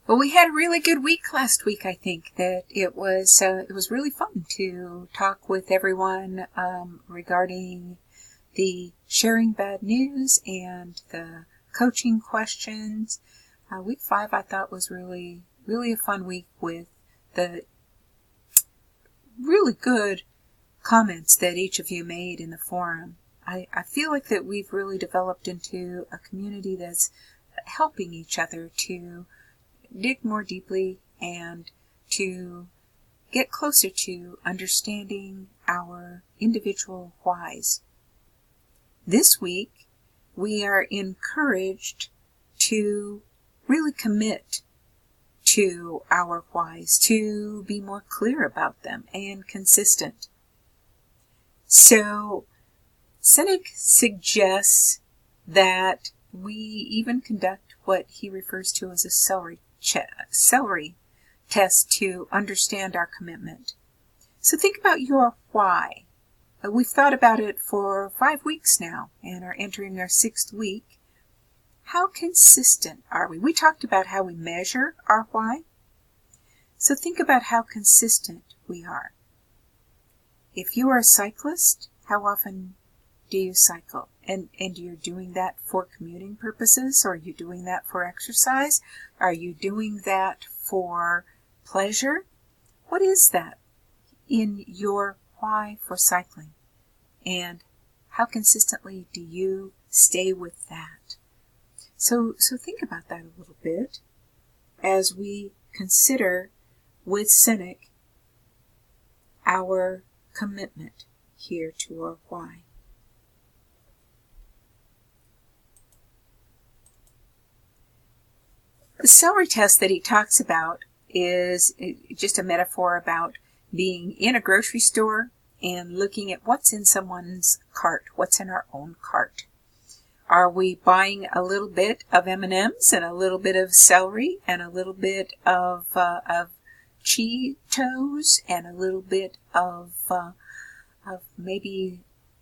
Well, we had a really good week last week. I think that it was really fun to talk with everyone regarding the sharing bad news and the coaching questions. Week 5 I thought was really a fun week with the really good comments that each of you made in the forum. I feel like that we've really developed into a community that's helping each other to dig more deeply and to get closer to understanding our individual whys. This week, we are encouraged to really commit to our whys, to be more clear about them and consistent. So, Cynic suggests that we even conduct what he refers to as a celery test to understand our commitment. So think about your why. We've thought about it for 5 weeks now and are entering our 6th week. How consistent are we? We talked about how we measure our why. So think about how consistent we are. If you are a cyclist, how often do you cycle? And you're doing that for commuting purposes? Or are you doing that for exercise? Are you doing that for pleasure? What is that in your why for cycling? And how consistently do you stay with that? So think about that a little bit as we consider with Cynic our commitment here to our why. The celery test that he talks about is just a metaphor about being in a grocery store and looking at what's in someone's cart, what's in our own cart. Are we buying a little bit of M&Ms and a little bit of celery and a little bit of Cheetos and a little bit of maybe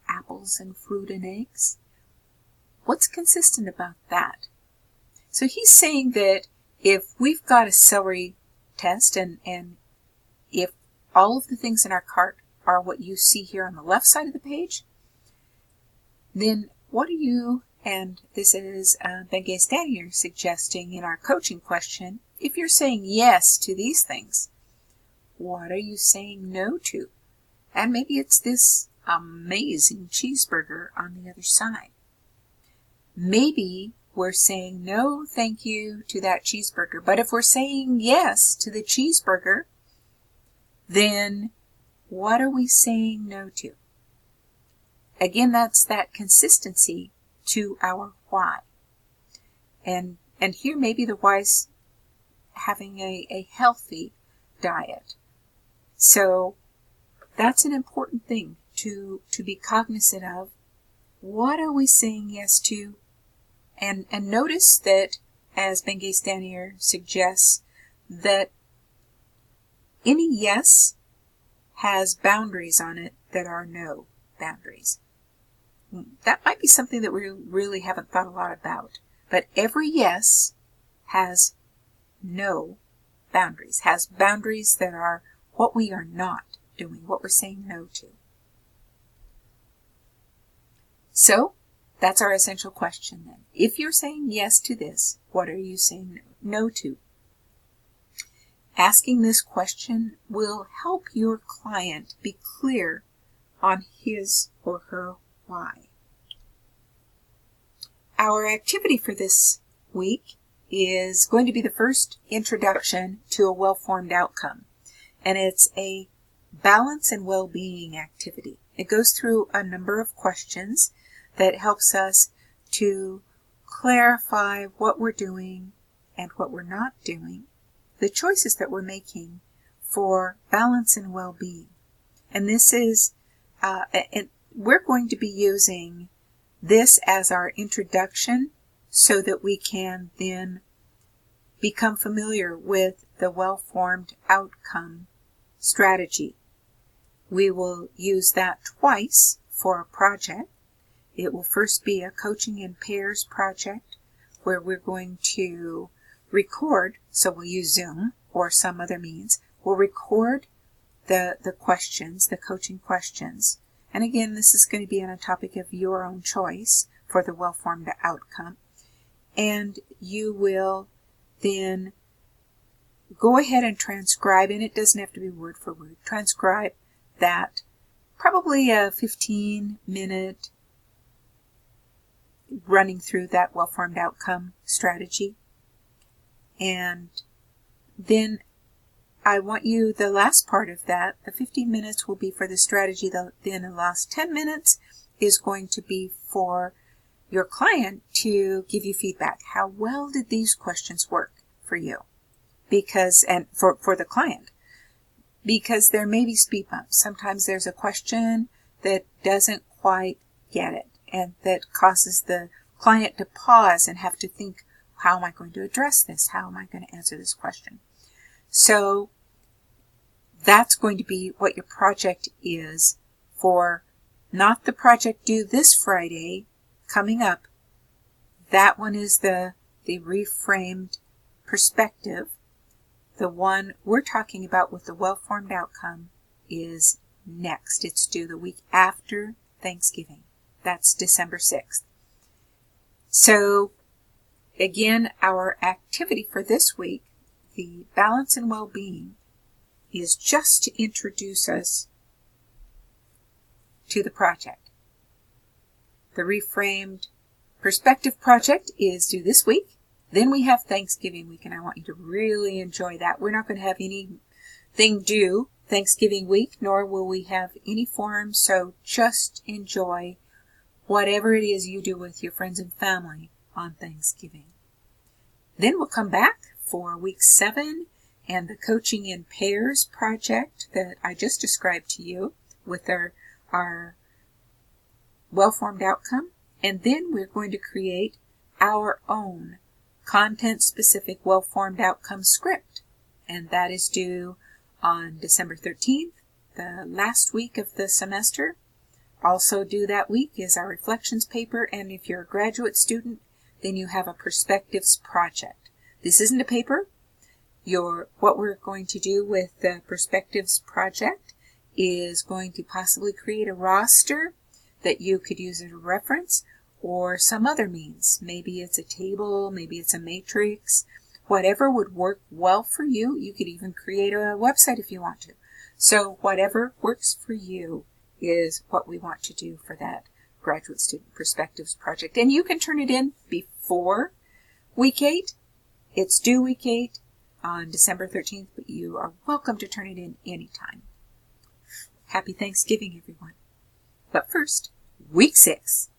apples and fruit and eggs? What's consistent about that? So he's saying that if we've got a celery test and if all of the things in our cart are what you see here on the left side of the page, then what are you, and this is Wk6 suggesting in our coaching question, if you're saying yes to these things, what are you saying no to? And maybe it's this amazing cheeseburger on the other side. Maybe we're saying no thank you to that cheeseburger. But if we're saying yes to the cheeseburger, then what are we saying no to? Again, that's that consistency to our why. And here maybe the why's having a healthy diet. So that's an important thing to be cognizant of. What are we saying yes to? And notice that, as Wk6 suggests, that any yes has boundaries on it that are no boundaries. That might be something that we really haven't thought a lot about. But every yes has no boundaries, has boundaries that are what we are not doing, what we're saying no to. So, that's our essential question then. If you're saying yes to this, what are you saying no to? Asking this question will help your client be clear on his or her why. Our activity for this week is going to be the first introduction to a well-formed outcome, and it's a balance and well-being activity. It goes through a number of questions that helps us to clarify what we're doing and what we're not doing, the choices that we're making for balance and well-being. And this is, we're going to be using this as our introduction so that we can then become familiar with the well-formed outcome strategy. We will use that twice for a project. It will first be a coaching in pairs project where we're going to record, so we'll use Zoom or some other means, we'll record the questions, the coaching questions. And again, this is going to be on a topic of your own choice for the well-formed outcome. And you will then go ahead and transcribe, and it doesn't have to be word for word, transcribe that, probably a 15-minute running through that well-formed outcome strategy. And then I want you, the last part of that, the 15 minutes will be for the strategy, then the last 10 minutes is going to be for your client to give you feedback. How well did these questions work for you? Because, and for the client, because there may be speed bumps. Sometimes there's a question that doesn't quite get it, and that causes the client to pause and have to think, how am I going to address this? How am I going to answer this question? So that's going to be what your project is for, not the project due this Friday coming up. That one is the reframed perspective. The one we're talking about with the well-formed outcome is next. It's due the week after Thanksgiving. That's December 6th. So again, our activity for this week, the balance and well-being, is just to introduce us to the project. The reframed perspective project is due this week. Then we have Thanksgiving week, and I want you to really enjoy that. We're not going to have anything due Thanksgiving week, nor will we have any forums, so just enjoy whatever it is you do with your friends and family on Thanksgiving. Then we'll come back for week 7 and the Coaching in Pairs project that I just described to you with our well-formed outcome. And then we're going to create our own content-specific well-formed outcome script. And that is due on December 13th, the last week of the semester. Also due that week is our reflections paper, and if you're a graduate student, then you have a perspectives project. This isn't a paper. What we're going to do with the perspectives project is going to possibly create a roster that you could use as a reference, or some other means. Maybe it's a table, maybe it's a matrix, whatever would work well for you. You could even create a website if you want to. So whatever works for you is what we want to do for that graduate student perspectives project. And you can turn it in before week 8. It's due week 8 on December 13th, but you are welcome to turn it in anytime. Happy Thanksgiving, everyone. But first, week 6.